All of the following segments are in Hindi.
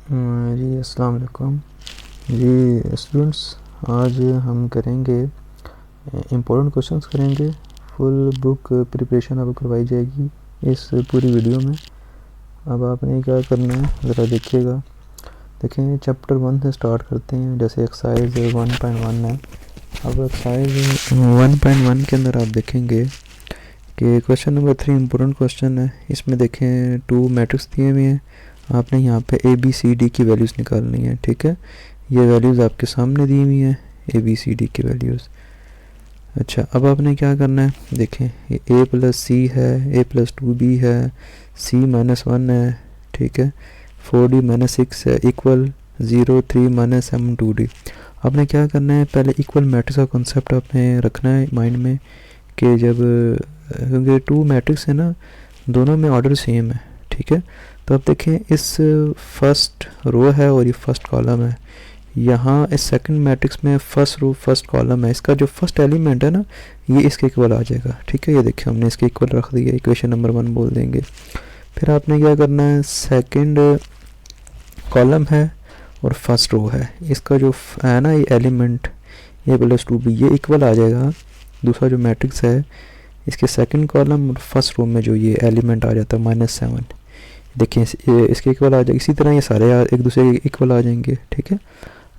जी अस्सलाम वालेकुम जी स्टूडेंट्स। आज हम करेंगे इम्पोर्टेंट क्वेश्चंस करेंगे। फुल बुक प्रिपरेशन आपको करवाई जाएगी इस पूरी वीडियो में। अब आपने क्या करना है ज़रा देखिएगा। देखें चैप्टर 1 से स्टार्ट करते हैं। जैसे एक्सरसाइज 1.1 है। अब एक्सरसाइज 1.1 के अंदर आप देखेंगे कि क्वेश्चन नंबर 3 इम्पोर्टेंट क्वेश्चन है। इसमें देखें 2 मैट्रिक्स दिए हुए हैं। आपने यहाँ पे ए बी सी डी की वैल्यूज़ निकालनी है। ठीक है, ये वैल्यूज़ आपके सामने दी हुई हैं, ए बी सी डी की वैल्यूज़। अच्छा, अब आपने क्या करना है, देखें ये ए प्लस सी है, ए प्लस 2b है, सी माइनस 1 है। ठीक है, 4d माइनस 6 है इक्वल 0 3 माइनस m 2d। आपने क्या करना है, पहले इक्वल मैट्रिक्स का कॉन्सेप्ट आपने रखना है माइंड में कि जब क्योंकि 2 मैट्रिक्स है ना, दोनों में ऑर्डर सेम है। ठीक है, तो अब देखें इस फर्स्ट रो है और ये फर्स्ट कॉलम है। यहाँ इस सेकंड मैट्रिक्स में फर्स्ट रो फर्स्ट कॉलम है, इसका जो फर्स्ट एलिमेंट है ना ये इसके इक्वल आ जाएगा। ठीक है, ये देखिए हमने इसके इक्वल रख दिया, इक्वेशन नंबर 1 बोल देंगे। फिर आपने क्या करना है, सेकंड कॉलम है और फर्स्ट रो है, इसका जो है ना ये एलिमेंट ए प्लस 2b ये इक्वल आ जाएगा। दूसरा जो मैट्रिक्स है इसके सेकंड कॉलम और फर्स्ट रो में जो ये एलिमेंट आ जाता है -7, देखिए इसके इक्वल आ जाएगा। इसी तरह ये सारे एक दूसरे के इक्वल आ जाएंगे। ठीक है,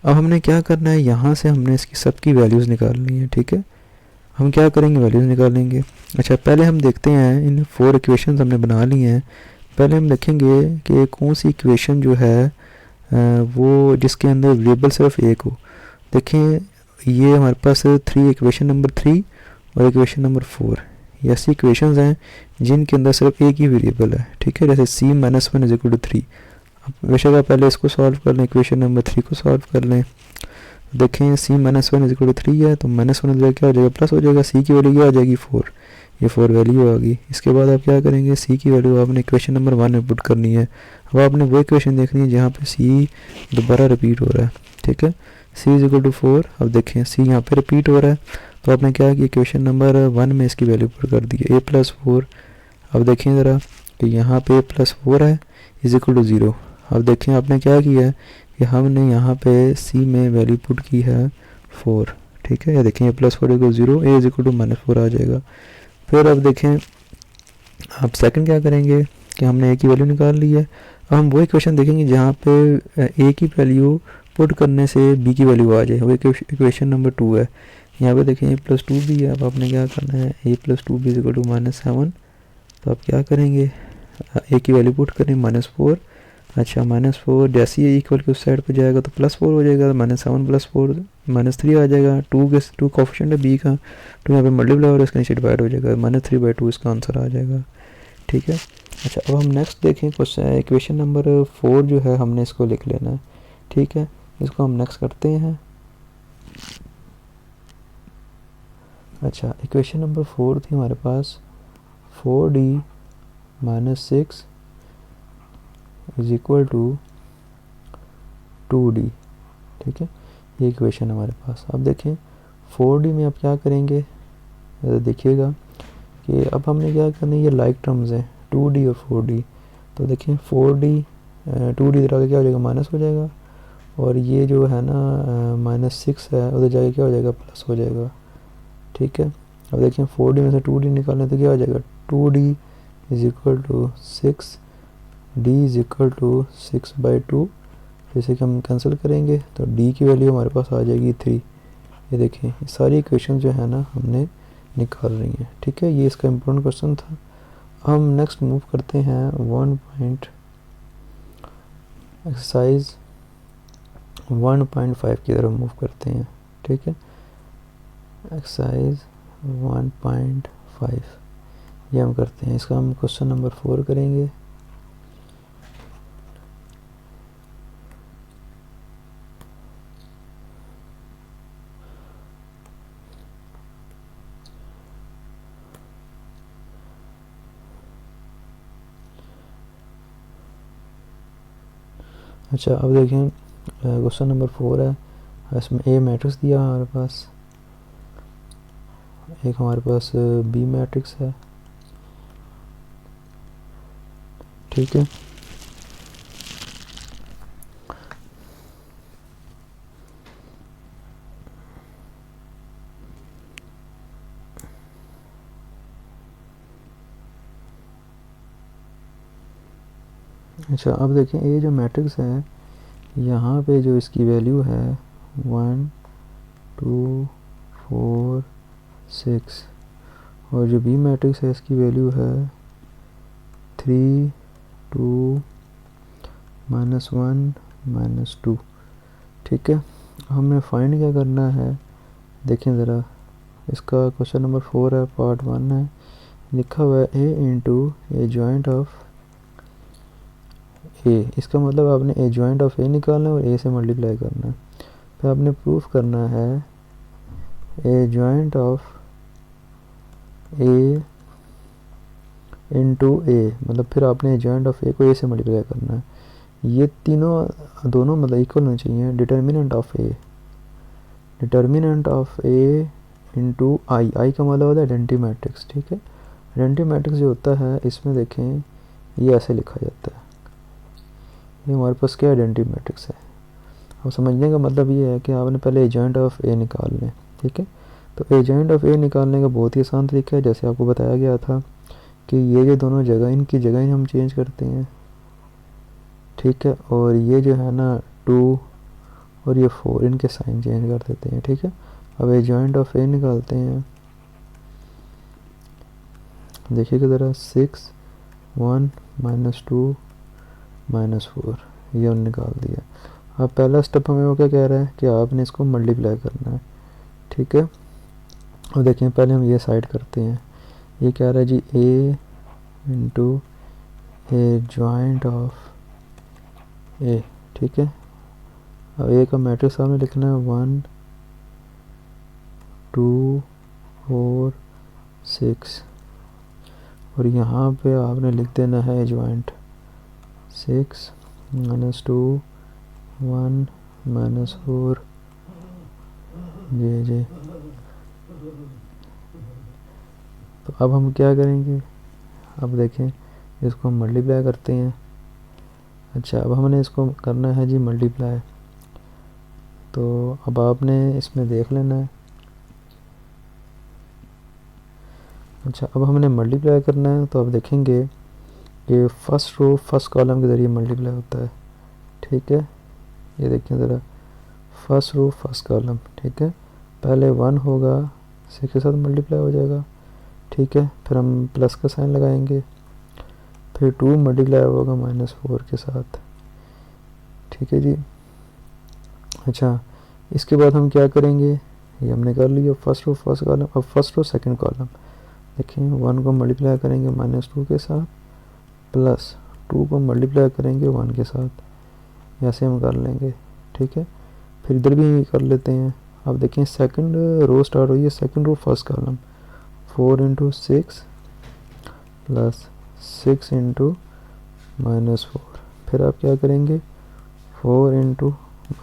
अब हमने क्या करना है, यहाँ से हमने इसकी सबकी वैल्यूज़ निकालनी है। ठीक है, हम क्या करेंगे, वैल्यूज़ निकालेंगे। अच्छा, पहले हम देखते हैं इन 4 इक्वेशंस हमने बना ली हैं। पहले हम देखेंगे कि कौन सी इक्वेशन जो है वो जिसके अंदर वेरिएबल सिर्फ एक हो। देखें ये हमारे पास 3 इक्वेशन नंबर 3 और इक्वेशन नंबर 4 ये ऐसी इक्वेशंस हैं जिनके अंदर सिर्फ एक ही वेरिएबल है। ठीक है, जैसे c minus 1 is equal to 3। अब वैसे आप पहले इसको सॉल्व कर लें, इक्वेशन नंबर 3 को सॉल्व कर लें। देखें c minus 1 is equal to 3 है, तो -1 क्या हो जाएगा, प्लस हो जाएगा। c की वैल्यू क्या आ जाएगी 4, ये 4 वैल्यू आ गई। इसके बाद आप क्या करेंगे, c की वैल्यू आपने इक्वेशन नंबर 1 में पुट करनी है। अब आपने वो इक्वेशन देखनी है जहाँ पे c दोबारा रिपीट हो रहा है। ठीक है, c इज इक्वल टू 4। अब देखें c यहाँ पे रिपीट हो रहा है, तो आपने क्या किया, इक्वेशन नंबर 1 में इसकी वैल्यू पुट कर दी है a प्लस 4। अब देखें ज़रा कि यहाँ पे a प्लस 4 है इज इक्वल टू 0। अब देखें आपने क्या किया है कि हमने यहाँ पे c में वैल्यू पुट की है 4। ठीक है, या देखें a plus 4 equal 0, a is equal to -4 आ जाएगा। फिर अब देखें आप सेकंड क्या करेंगे कि हमने a की वैल्यू निकाल ली है। अब हम वो इक्वेशन देखेंगे जहाँ पे a की वैल्यू पुट करने से b की वैल्यू आ जाए, वो इक्वेशन नंबर 2 है। यहाँ पे देखें a प्लस 2b है। अब आपने क्या करना है, a plus 2b is equal to -7। तो आप क्या करेंगे, a की वैल्यू पुट करें -4। अच्छा, -4 जैसे ही इक्वल के उस साइड पर जाएगा तो +4 हो जाएगा, -7 प्लस 4 -3 आ जाएगा। 2 कोफिशिएंट है b का, 2 यहाँ पे मल्टीप्लाई और इसका नीचे डिवाइड हो जाएगा, -3/2 इसका आंसर आ जाएगा। ठीक है, अच्छा अब हम नेक्स्ट देखें क्वेश्चन इक्वेशन नंबर 4 जो है हमने इसको लिख लेना है। ठीक है, इसको हम नेक्स्ट करते हैं। अच्छा, इक्वेशन नंबर 4 थी हमारे पास 4d minus 6 is equal to 2d। ठीक है, ये इक्वेशन हमारे पास। अब देखें 4d में आप क्या करेंगे, देखिएगा कि अब हमने क्या करना है, ये लाइक टर्म्स हैं 2d और 4d। तो देखें 4d 2d इधर आगे क्या हो जाएगा, माइनस हो जाएगा, और ये जो है ना -6 है उधर जाके क्या हो जाएगा, प्लस हो जाएगा। ठीक है, अब देखें 4d में से 2d निकालने तो क्या हो जाएगा, 2d is equal to 6, d is equal to 6/2। जैसे कि हम कैंसिल करेंगे तो d की वैल्यू हमारे पास आ जाएगी 3। ये देखें ये सारी इक्वेशन जो है ना हमने निकाल रही हैं। ठीक है, ये इसका इम्पोर्टेंट क्वेश्चन था। हम नेक्स्ट मूव करते हैं एक्सरसाइज 1.5 की तरफ मूव करते हैं। ठीक है, एक्सरसाइज 1.5 ये हम करते हैं। इसका हम क्वेश्चन नंबर 4 करेंगे। अच्छा, अब देखें क्वेश्चन नंबर 4 है, इसमें ए मैट्रिक्स दिया हमारे पास, एक हमारे पास बी मैट्रिक्स है। ठीक है, अच्छा, अब देखें ये जो मैट्रिक्स है, यहाँ पे जो इसकी वैल्यू है 1 2 4 6, और जो बी मैट्रिक्स है इसकी वैल्यू है 3 2 -1 -2। ठीक है, हमें फाइंड क्या करना है, देखें ज़रा, इसका क्वेश्चन नंबर 4 है, पार्ट 1 है, लिखा हुआ है ए इंटू ए जॉइंट ऑफ ए। इसका मतलब आपने ए जॉइंट ऑफ ए निकालना है और ए से मल्टीप्लाई करना है। फिर आपने प्रूफ करना है A adjoint of A into ए, मतलब फिर आपने ए जॉइंट ऑफ ए को ए से मल्टीप्लाई करना है। ये तीनों दोनों मतलब इक्वल होने चाहिए। डिटर्मिनेंट ऑफ ए इंटू आई, आई का मतलब होता है आइडेंटिटी मैट्रिक्स। ठीक है, आइडेंटिटी मैट्रिक्स जो होता है इसमें देखें ये ऐसे लिखा जाता है, ये हमारे पास क्या आइडेंटिटी मैट्रिक्स है। अब समझने का मतलब ये है कि आपने पहले ए जॉइंट ऑफ ए निकाल लें। ठीक है, तो ए जॉइंट ऑफ ए निकालने का बहुत ही आसान तरीका है, जैसे आपको बताया गया था कि ये जो दोनों जगह, इनकी जगह हम चेंज करते हैं। ठीक है, और ये जो है ना 2 और ये 4, इनके साइन चेंज कर देते हैं। ठीक है, अब ए जॉइंट ऑफ ए निकालते हैं, देखिएगा ज़रा, 6 1 -2 -4, ये हमने निकाल दिया। अब पहला स्टेप हमें वो क्या कह रहा है कि आपने इसको मल्टीप्लाई करना है। ठीक है, और देखें पहले हम ये साइड करते हैं, ये कह रहा है जी ए इंटू ए जॉइंट ऑफ ए। ठीक है, अब ए का मैट्रिक्स आपने लिखना है 1 2 4 6, और यहाँ पे आपने लिख देना है जॉइंट 6 -2 1 -4 जी। तो अब हम क्या करेंगे, अब देखें इसको हम मल्टीप्लाई करते हैं। अच्छा, अब हमने इसको करना है जी मल्टीप्लाई, तो अब आपने इसमें देख लेना है। अच्छा, अब हमने मल्टीप्लाई करना है, तो अब देखेंगे कि फर्स्ट रो फर्स्ट कॉलम के ज़रिए मल्टीप्लाई होता है। ठीक है, ये देखें ज़रा, फर्स्ट रो फर्स्ट कॉलम। ठीक है, पहले 1 होगा, 6 के साथ मल्टीप्लाई हो जाएगा। ठीक है, फिर हम प्लस का साइन लगाएंगे, फिर 2 मल्टीप्लाई होगा -4 के साथ। ठीक है जी। अच्छा, इसके बाद हम क्या करेंगे, ये हमने कर लिया फर्स्ट रो फर्स्ट कॉलम। अब फर्स्ट रो सेकंड कॉलम, देखिए 1 को मल्टीप्लाई करेंगे -2 के साथ, प्लस 2 को मल्टीप्लाई करेंगे 1 के साथ, ऐसे हम कर लेंगे। ठीक है, फिर इधर भी कर लेते हैं। अब देखें सेकंड रो स्टार्ट हुई है, second row first column, 4 × 6 plus 6 × -4, फिर आप क्या करेंगे 4 ×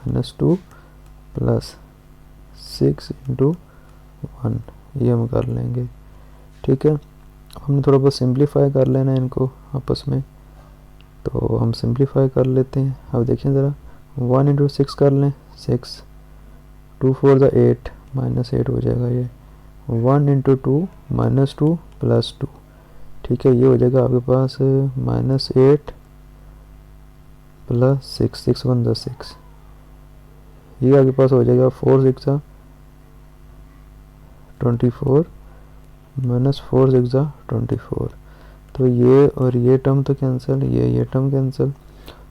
-2 प्लस 6 × 1, ये हम कर लेंगे। ठीक है, हमने थोड़ा बहुत सिंप्लीफाई कर लेना है इनको आपस में, तो हम सिंप्लीफाई कर लेते हैं। अब देखिए ज़रा, 1 × 6 कर लें, 6, 2 4 8 -8 हो जाएगा ये, 1 × 2 -2 प्लस 2। ठीक है, ये हो जाएगा आपके पास -8 प्लस 6, 6 1 6, ये आपके पास हो जाएगा 4 6 24 -4 6 24। तो ये और ये टर्म तो कैंसिल, ये टर्म कैंसिल,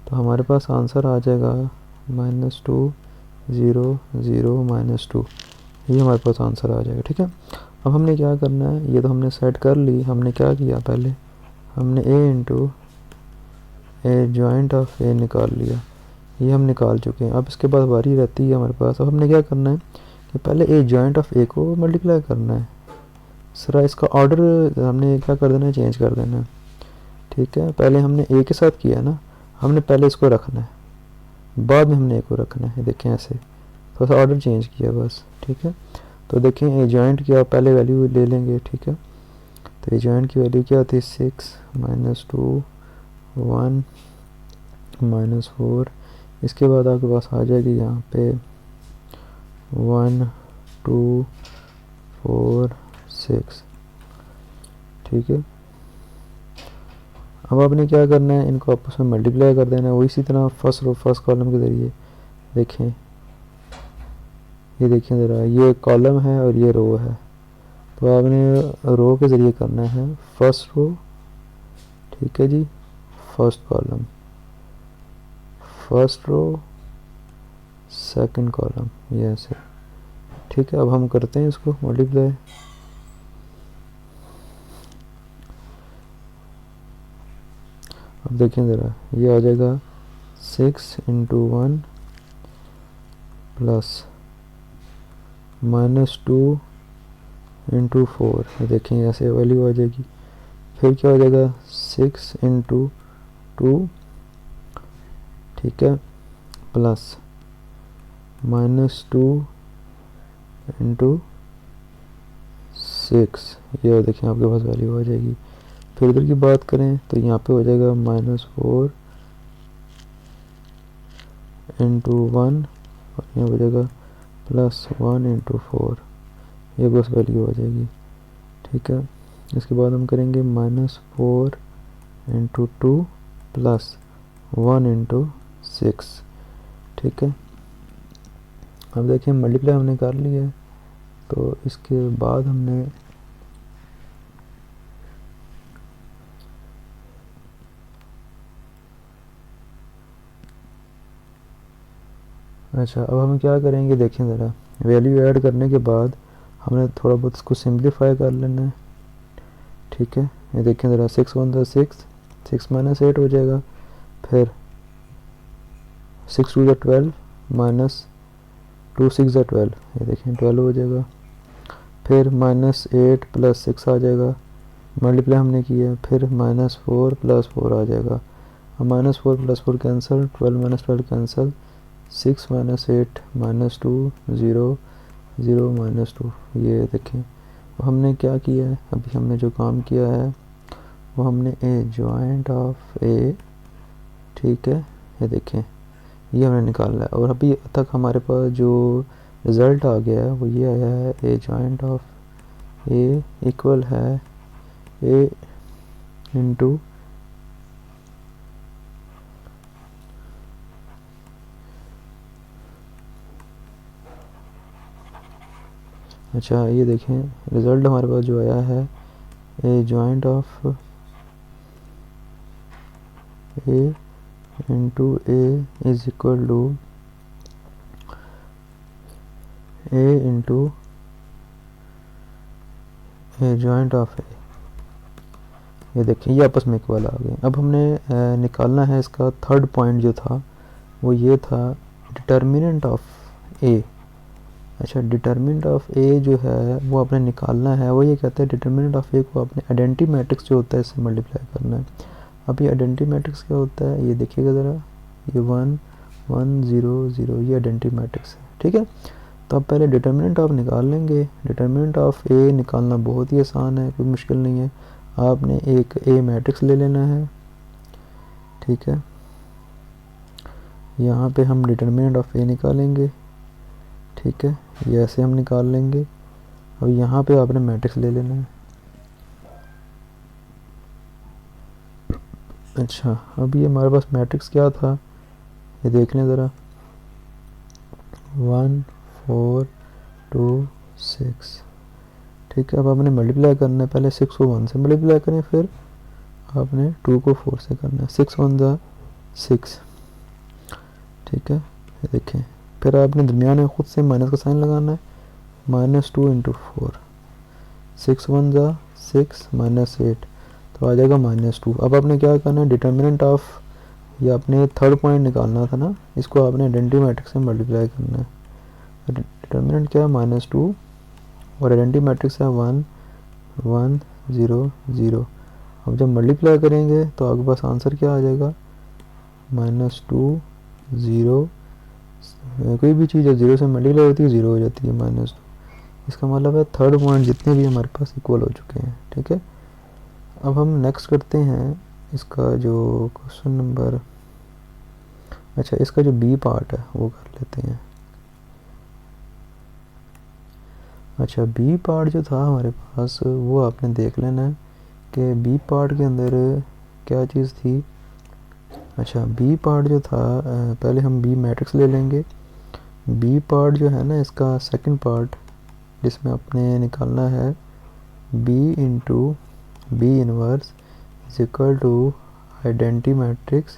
तो हमारे पास आंसर आ जाएगा -2 0 0 -2, ये हमारे पास आंसर आ जाएगा। ठीक है, अब हमने क्या करना है, ये तो हमने सेट कर ली। हमने क्या किया, पहले हमने ए इंटू ए जॉइंट ऑफ ए निकाल लिया, ये हम निकाल चुके हैं। अब इसके बाद बारी रहती है हमारे पास, अब हमने क्या करना है कि पहले ए जॉइंट ऑफ ए को मल्टीप्लाई करना है। सर इसका ऑर्डर हमने क्या कर देना है, चेंज कर देना है। ठीक है, पहले हमने ए के साथ किया ना, हमने पहले इसको रखना है, बाद में हमने ए को रखना है। देखें ऐसे थोड़ा सा ऑर्डर चेंज किया बस। ठीक है, तो देखें ए जॉइंट की आप पहले वैल्यू ले लेंगे। ठीक है, तो ए जॉइंट की वैल्यू क्या होती है, 6 -2 1 -4, इसके बाद आपके पास आ जाएगी यहाँ पे 1 2 4 6। ठीक है, अब आपने क्या करना है, इनको आपस में मल्टीप्लाई कर देना है, वो इसी तरह फर्स्ट कॉलम के ज़रिए। देखें, ये देखें ज़रा, ये कॉलम है और ये रो है, तो आपने रो के ज़रिए करना है फर्स्ट रो, ठीक है जी, first column, first row, second column, ये ऐसे, ठीक है। अब हम करते हैं इसको मल्टीप्लाई। अब देखें ज़रा, ये आ जाएगा 6 × 1 प्लस -2 × 4, ये देखें ऐसे वैल्यू आ जाएगी। फिर क्या हो जाएगा 6 × 2, ठीक है, प्लस -2 × 6, ये देखें आपके पास वैल्यू आ जाएगी। फिर इधर की बात करें तो यहाँ पे हो जाएगा -4 × 1 और यहाँ हो जाएगा +1 × 4, ये बस वैल्यू आ जाएगी, ठीक है। इसके बाद हम करेंगे -4 × 2 प्लस 1 × 6, ठीक है। अब देखिए मल्टीप्लाई हमने कर लिया है, तो इसके बाद हमने अच्छा, अब हम क्या करेंगे, देखें ज़रा, वैल्यू ऐड करने के बाद हमने थोड़ा बहुत इसको सिंप्लीफाई कर लेना है, ठीक है। ये देखें ज़रा, 6 × 1 = 6, 6 - 8 हो जाएगा, फिर 6 × 2 = 12 -2 × 6 = 12, ये देखें 12 हो जाएगा। फिर -8 + 6 आ जाएगा, मल्टीप्लाई हमने किया, फिर -4 + 4 आ जाएगा। अब -4 + 4 कैंसिल, 12 - 12 कैंसिल, 6 - 8 -2 0 0 -2, ये देखें। हमने क्या किया है, अभी हमने जो काम किया है वो हमने ए जॉइंट ऑफ ए, ठीक है, ये देखें, ये हमने निकाला है। और अभी तक हमारे पास जो रिज़ल्ट आ गया है वो ये आया है, A adjoint of A equal है ए इंटू अच्छा, ये देखें रिज़ल्ट हमारे पास जो आया है, A adjoint of A into A is equal to A into A adjoint of A, ये देखें ये आपस में इक्वल आ गए। अब हमने निकालना है इसका थर्ड पॉइंट जो था वो ये था, डिटर्मिनेंट ऑफ ए। अच्छा, डिटर्मिनेंट ऑफ ए जो है वो आपने निकालना है, वो ये कहता है डिटर्मिनेंट ऑफ ए को आपने आइडेंटिटी मैट्रिक्स जो होता है इससे मल्टीप्लाई करना है। अब ये आइडेंटिटी मैट्रिक्स क्या होता है, ये देखिएगा ज़रा, ये 1 1 0 0, ये आइडेंटिटी मैट्रिक्स है, ठीक है। तो अब पहले डिटर्मिनेंट ऑफ निकाल लेंगे। डिटर्मिनेंट ऑफ ए निकालना बहुत ही आसान है, कोई मुश्किल नहीं है। आपने एक ए मैट्रिक्स ले लेना है, ठीक है, यहाँ पे हम डिटर्मिनेंट ऑफ ए निकालेंगे, ठीक है, ये ऐसे हम निकाल लेंगे। अब यहाँ पे आपने मैट्रिक्स ले लेना है। अच्छा, अब ये हमारे पास मैट्रिक्स क्या था, ये देख लें ज़रा, 1 4 2 6, ठीक है। अब आपने मल्टीप्लाई करना है, पहले 6 को 1 से मल्टीप्लाई करें, फिर आपने 2 को 4 से करना है, 6 1 ज़ा 6, ठीक है, ये देखें। फिर आपने दरमियान में खुद से माइनस का साइन लगाना है, -2 × 4, 6 1 ज़ा 6 -8, तो आ जाएगा -2। अब आपने क्या करना है, डिटर्मिनेंट ऑफ, ये आपने थर्ड पॉइंट निकालना था ना, इसको आपने आइडेंटिटी मैट्रिक्स से मल्टीप्लाई करना है। डिटर्मिनेंट क्या है, -2, और आइडेंटिटी मैट्रिक्स है 1 1 0 0। अब जब मल्टीप्लाई करेंगे तो आपके पास आंसर क्या आ जाएगा, -2 0, कोई भी चीज़ 0 से मल्टीप्लाई होती है 0 हो जाती है, -2। इसका मतलब है थर्ड पॉइंट जितने भी हमारे पास इक्वल हो चुके हैं, ठीक है। अब हम नेक्स्ट करते हैं इसका जो क्वेश्चन नंबर, अच्छा इसका जो बी पार्ट है वो कर लेते हैं। अच्छा, बी पार्ट जो था हमारे पास वो आपने देख लेना है कि बी पार्ट के अंदर क्या चीज़ थी, अच्छा बी पार्ट जो था, पहले हम बी मैट्रिक्स ले लेंगे। बी पार्ट जो है ना इसका सेकंड पार्ट, जिसमें अपने निकालना है B into B inverse is equal to identity matrix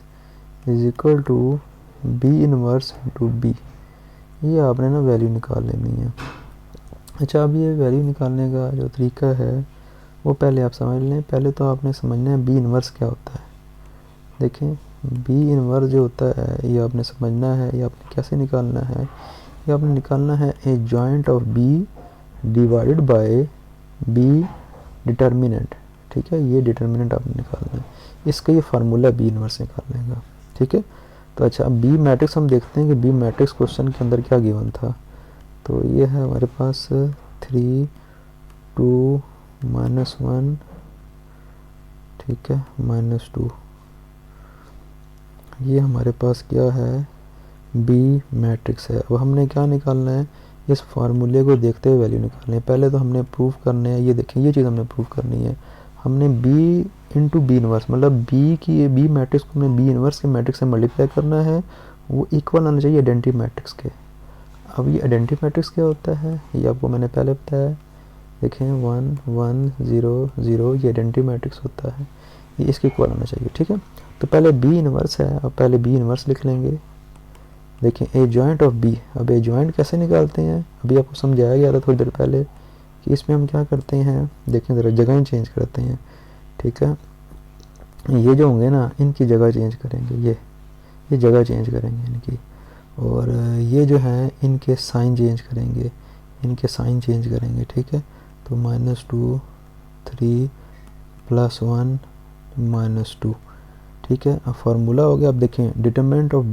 is equal to B inverse into B. ये आपने ना वैल्यू निकाल लेनी है। अच्छा, अब ये वैल्यू निकालने का जो तरीका है वो पहले आप समझ लें। पहले तो आपने समझना है बी इनवर्स क्या होता है। देखें, बी इनवर्स जो होता है ये आपने समझना है। ये आपने कैसे निकालना है, ये आपने निकालना है A adjoint of B divided by B determinant. ठीक है, ये डिटर्मिनेंट आपने निकालना है। इसका ये फार्मूला बी इनवर्स निकालने का। ठीक है, तो अच्छा बी मैट्रिक्स हम देखते हैं कि बी मैट्रिक्स क्वेश्चन के अंदर क्या गिवन था। तो ये है हमारे पास 3 2 -1, ठीक है, -2। ये हमारे पास क्या है, बी मैट्रिक्स है। अब हमने क्या निकालना है, इस फार्मूले को देखते हुए वैल्यू निकालनी है। पहले तो हमने प्रूफ करने हैं, ये देखें ये चीज़ हमने प्रूफ करनी है। हमने बी इंटू बी इनवर्स, मतलब बी की बी मैट्रिक्स को हमने बी इनवर्स के मैट्रिक्स से मल्टीप्लाई करना है। वो इक्वल आना चाहिए आइडेंटिटी मैट्रिक्स के। अब ये आइडेंटिटी मैट्रिक्स क्या होता है ये आपको मैंने पहले बताया। देखें 1 1 0 0 ये आइडेंटिटी मैट्रिक्स होता है, ये इसके इक्वल आना चाहिए। ठीक है, तो पहले बी इनवर्स है, अब पहले बी इनवर्स लिख लेंगे। देखें ए जॉइंट ऑफ बी, अब ए जॉइंट कैसे निकालते हैं, अभी आपको समझाया गया था थोड़ी देर पहले कि इसमें हम क्या करते हैं। देखें ज़रा जगह चेंज करते हैं। ठीक है, ये जो होंगे ना इनकी जगह चेंज करेंगे, ये जगह चेंज करेंगे इनकी, और ये जो है इनके साइन चेंज करेंगे, इनके साइन चेंज करेंगे। ठीक है, तो -2 3 +1 -2। ठीक है, अब फार्मूला हो गया। अब देखें डिटरमिनेंट ऑफ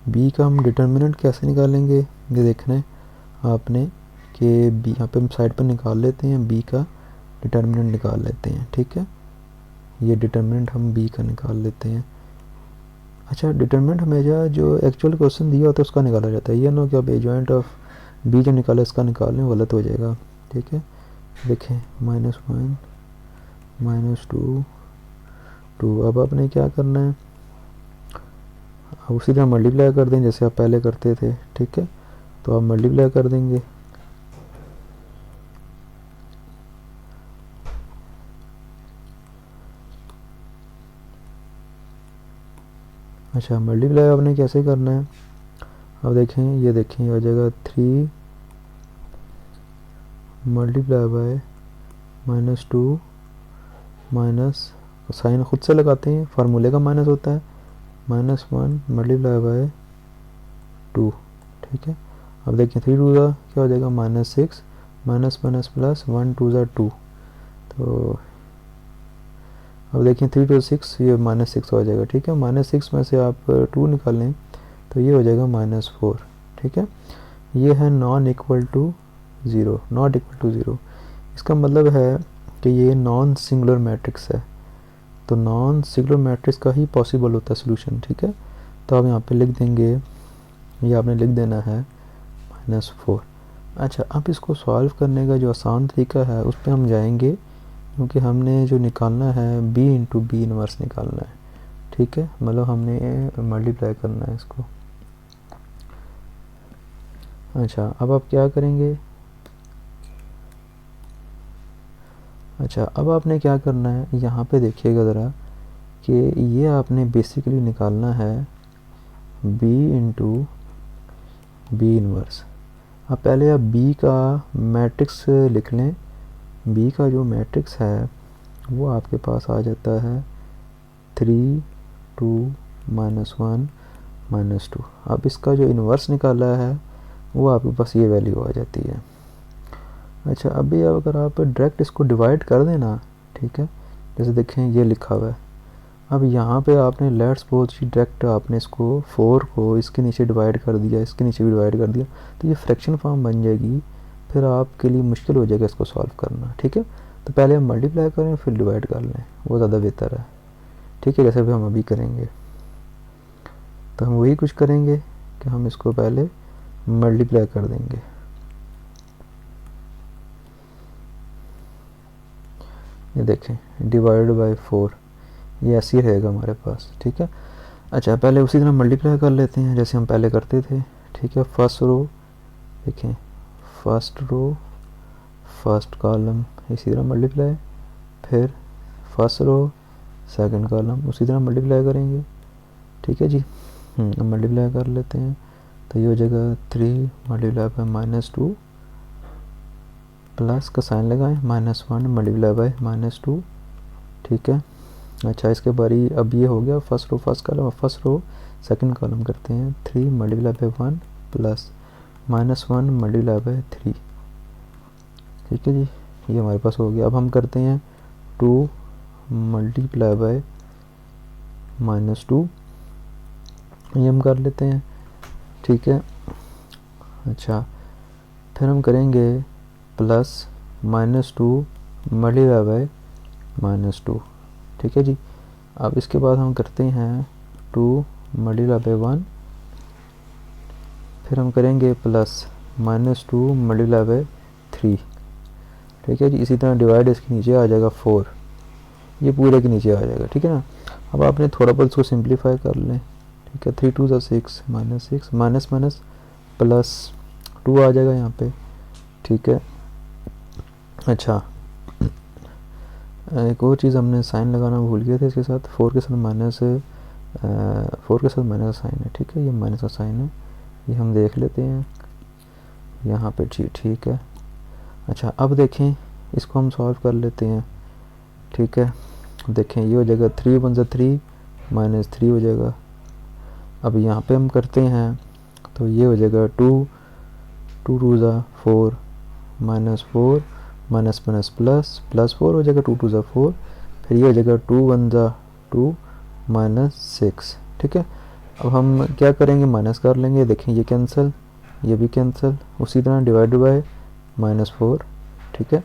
बी का हम डिटर्मिनेंट कैसे निकालेंगे, ये देखना है आपने कि बी यहाँ पे हम साइड पर निकाल लेते हैं, बी का डिटर्मिनेंट निकाल लेते हैं। ठीक है, ये डिटर्मिनेंट हम बी का निकाल लेते हैं। अच्छा, डिटर्मिनेंट हमेशा जो एक्चुअल क्वेश्चन दिया होता है उसका निकाला जाता है, ये ना कि अब ए जॉइंट ऑफ बी जो निकाला इसका निकालने गलत हो जाएगा। ठीक है, देखें -1 -2 2। अब आपने क्या करना है, उसी तरह मल्टीप्लाई कर दें जैसे आप पहले करते थे। ठीक है, तो आप मल्टीप्लाई कर देंगे। अच्छा, मल्टीप्लाई आपने कैसे करना है, अब देखें ये देखें ये हो जाएगा 3 मल्टीप्लाई बाय -2 माइनस, साइन खुद से लगाते हैं, फार्मूले का माइनस होता है, -1 मल्टीप्लाई बाय 2। ठीक है, अब देखिए 3 2 का क्या हो जाएगा -6, माइनस माइनस प्लस 1 2 ज़ा 2। तो अब देखिए 3 2 6, ये -6 हो जाएगा। ठीक है, -6 में से आप 2 निकाल लें तो ये हो जाएगा -4। ठीक है, ये है नॉट इक्वल टू ज़ीरो। इसका मतलब है कि ये नॉन सिंगुलर मैट्रिक्स है, तो नॉन सिंगुलर मैट्रिक्स का ही पॉसिबल होता है सोल्यूशन। ठीक है, तो आप यहाँ पे लिख देंगे, ये आपने लिख देना है -4। अच्छा, अब इसको सॉल्व करने का जो आसान तरीका है उस पर हम जाएंगे, क्योंकि हमने जो निकालना है बी इंटू बी इनवर्स निकालना है। ठीक है, मतलब हमने मल्टीप्लाई करना है इसको। अच्छा, अब आप क्या करेंगे, अच्छा अब आपने क्या करना है, यहाँ पे देखिएगा ज़रा कि ये आपने बेसिकली निकालना है b इंटू बी इनवर्स। अब पहले आप b का मैट्रिक्स लिख लें। b का जो मैट्रिक्स है वो आपके पास आ जाता है 3 2 -1 -2। अब इसका जो इन्वर्स निकाला है वो आपके पास ये वैल्यू आ जाती है। अच्छा, अभी अगर आप डायरेक्ट इसको डिवाइड कर देना, ठीक है, जैसे देखें ये लिखा हुआ है। अब यहाँ पे आपने लेट्स सपोज डायरेक्ट आपने इसको 4 को इसके नीचे डिवाइड कर दिया, इसके नीचे भी डिवाइड कर दिया, तो ये फ्रैक्शन फॉर्म बन जाएगी, फिर आपके लिए मुश्किल हो जाएगा इसको सॉल्व करना। ठीक है, तो पहले हम मल्टीप्लाई करें फिर डिवाइड कर लें, वो ज़्यादा बेहतर है। ठीक है, जैसे भी हम अभी करेंगे, तो हम वही कुछ करेंगे कि हम इसको पहले मल्टीप्लाई कर देंगे। ये देखें डिवाइड बाय 4, ये ऐसे ही रहेगा हमारे पास, ठीक है। अच्छा, पहले उसी तरह मल्टीप्लाई कर लेते हैं जैसे हम पहले करते थे, ठीक है। फर्स्ट रो देखें, फर्स्ट रो फर्स्ट कॉलम इसी तरह मल्टीप्लाई, फिर फर्स्ट रो सेकंड कॉलम उसी तरह मल्टीप्लाई करेंगे, ठीक है जी। मल्टीप्लाई कर लेते हैं तो ये हो जाएगा 3 मल्टीप्लाई बाय -2, प्लस का साइन लगाएं, -1 मल्टीप्लाई बाय -2, ठीक है। अच्छा, इसके बारी अब ये हो गया first row first column, first row second column करते हैं। 3 multiply by 1 plus -1 multiply by 3, ठीक है जी। ये हमारे पास हो गया। अब हम करते हैं 2 मल्टीप्लाई बाय -2, ये हम कर लेते हैं, ठीक है। अच्छा, फिर हम करेंगे प्लस -2 मल्टीप्लाई बाय -2, ठीक है जी। अब इसके बाद हम करते हैं 2 मल्टीप्लाई बाय 1, फिर हम करेंगे प्लस -2 मल्टीप्लाई बाय 3, ठीक है जी। इसी तरह डिवाइड इसके नीचे आ जाएगा 4, ये पूरे के नीचे आ जाएगा, ठीक है ना। अब आपने थोड़ा बहुत इसको सिंप्लीफाई कर लें, ठीक है। 3 2 ज़ा 6 -6 माइनस माइनस प्लस 2 आ जाएगा यहाँ पे, ठीक है। अच्छा, एक और चीज़ हमने साइन लगाना भूल गए थे इसके साथ, 4 के साथ माइनस 4 के साथ माइनस का साइन है, ठीक है। ये माइनस का साइन है, ये हम देख लेते हैं यहाँ पे, ठीक है। अच्छा, अब देखें इसको हम सॉल्व कर लेते हैं, ठीक है। देखें ये हो जाएगा 3 1 ज़ा 3 -3 हो जाएगा। अब यहाँ पे हम करते हैं तो ये हो जाएगा 2 2 ज़ा 4 -4 माइनस माइनस प्लस प्लस 4 हो जाएगा, 2 2 ज़ा 4, फिर ये हो जाएगा 2 1 ज़ा 2 -6, ठीक है। अब हम क्या करेंगे, माइनस कर लेंगे, देखें ये कैंसिल, ये भी कैंसिल, उसी तरह डिवाइड बाय -4, ठीक है।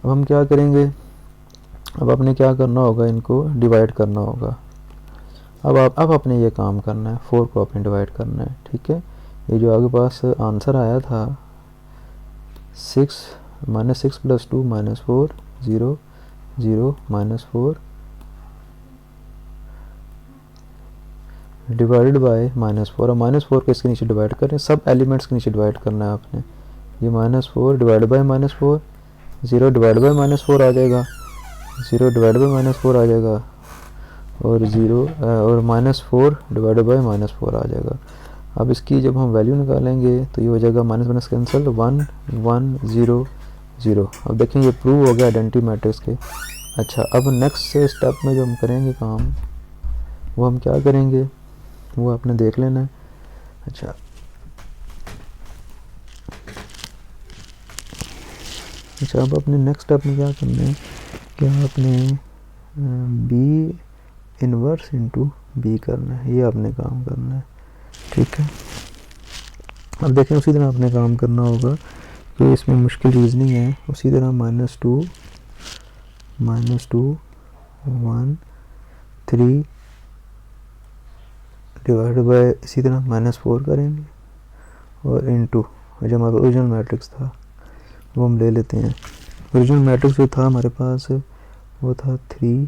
अब हम क्या करेंगे, अब आपने क्या करना होगा, इनको डिवाइड करना होगा। अब आपने ये काम करना है, 4 को आपने डिवाइड करना है, ठीक है। ये जो आगे पास आंसर आया था 6 -6 + 2 -4 0 0 -4 डिवाइडेड बाय -4, और -4 को इसके नीचे डिवाइड करें, सब एलिमेंट्स के नीचे डिवाइड करना है आपने। ये -4 डिवाइड बाय -4, 0 डिवाइड बाय -4 आ जाएगा, 0 डिवाइड बाय -4 आ जाएगा, और 0 और -4 डिवाइड बाय -4 आ जाएगा। अब इसकी जब हम वैल्यू निकालेंगे तो ये हो जाएगा माइनस माइनस कैंसिल, 1 1 0 0। अब देखें ये प्रूव हो गया आइडेंटिटी मैट्रिक्स के। अच्छा, अब नेक्स्ट स्टेप में जो हम करेंगे काम, वो हम क्या करेंगे वो आपने देख लेना है। अच्छा, अब अपने नेक्स्ट स्टेप में क्या करना है, क्या आपने बी इनवर्स इंटू बी करना है, ये आपने काम करना है, ठीक है। अब देखें उसी तरह आपने काम करना होगा कि इसमें मुश्किल रीजनिंग है, उसी तरह -2 1 3 डिवाइड बाय इसी तरह -4 करेंगे, और इनटू जो हमारा ओरिजिनल मैट्रिक्स था वो हम ले लेते हैं। ओरिजिनल मैट्रिक्स जो था हमारे पास वो था 3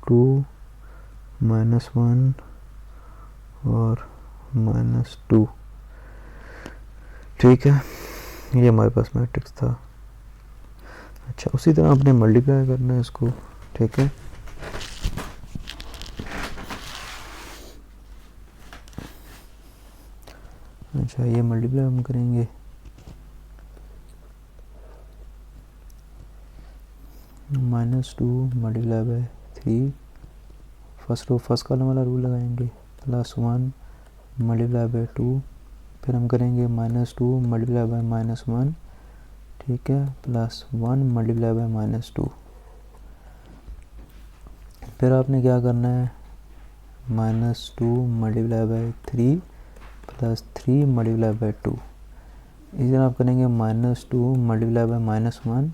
2 -1 और -2, ठीक है। ये हमारे पास मैट्रिक्स था। अच्छा, उसी तरह आपने मल्टीप्लाई करना है इसको, ठीक है। अच्छा, ये मल्टीप्लाई हम करेंगे -2 multiply by 3, first row first column वाला रूल लगाएंगे, +1 मल्टीप्लाई बाय 2, फिर हम करेंगे -2 मल्टीप्लाई बाय -1, ठीक है, +1 मल्टीप्लाई बाय -2। फिर आपने क्या करना है, -2 मल्टीप्लाई बाय 3 +3 मल्टीप्लाई बाय 2। इसी तरह आप करेंगे -2 multiply by -1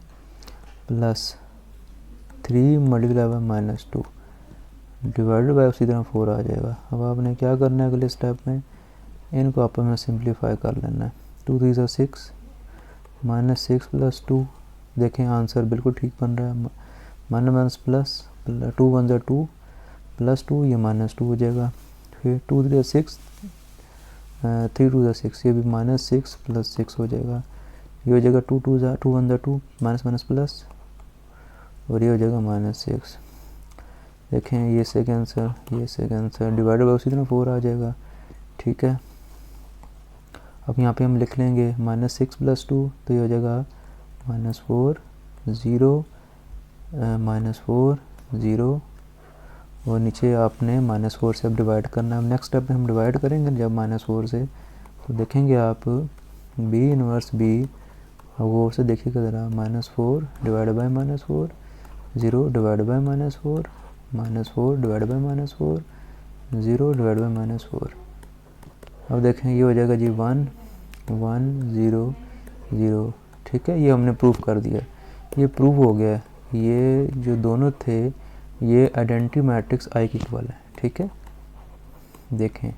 +3 multiply bye -2 divided by उसी तरह 4 आ जाएगा। अब आपने क्या करना है अगले स्टेप में, इनको आपस में सिंप्लीफाई कर लेना है। 2 3 ज़ा 6 -6 + 2 देखें आंसर बिल्कुल ठीक बन रहा है। माइनस माइनस प्लस, 2 1 ज़ा 2 प्लस 2, ये -2 हो जाएगा। फिर 2 3 6, 3 2 ज़ा 6, ये भी -6 प्लस 6 हो जाएगा। ये हो जाएगा 2 2 ज़ा 2 1 ज़ा 2, माइनस माइनस प्लस, और ये हो जाएगा -6। देखें ये सेकंड आंसर, ये सेकंड आंसर डिवाइडेड बाई उसी तरह 4 आ जाएगा। ठीक है, अब यहाँ पे हम लिख लेंगे -6 प्लस 2, तो ये हो जाएगा -4 0 -4 0, और नीचे आपने -4 से अब डिवाइड करना है। नेक्स्ट स्टेप में हम डिवाइड करेंगे जब -4 से, तो देखेंगे आप बी इनवर्स बी, वो से देखिएगा ज़रा, -4 divide by -4, 0 divide by -4, -4 divide by -4, 0 divide by -4। अब देखें ये हो जाएगा जी 1 1 0 0। ठीक है, ये हमने प्रूफ कर दिया, ये प्रूव हो गया। ये जो दोनों थे ये आइडेंटिटी मैट्रिक्स आई के इक्वल है। ठीक है, देखें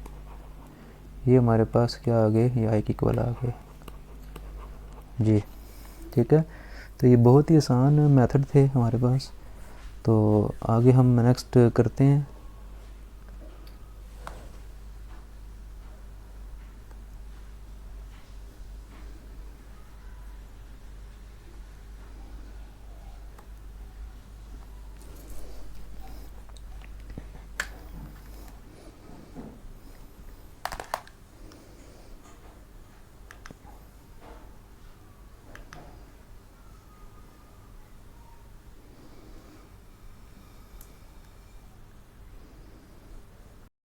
ये हमारे पास क्या आ गए, ये आई के इक्वल आ गए जी। ठीक है, तो ये बहुत ही आसान मेथड थे हमारे पास। तो आगे हम नेक्स्ट करते हैं।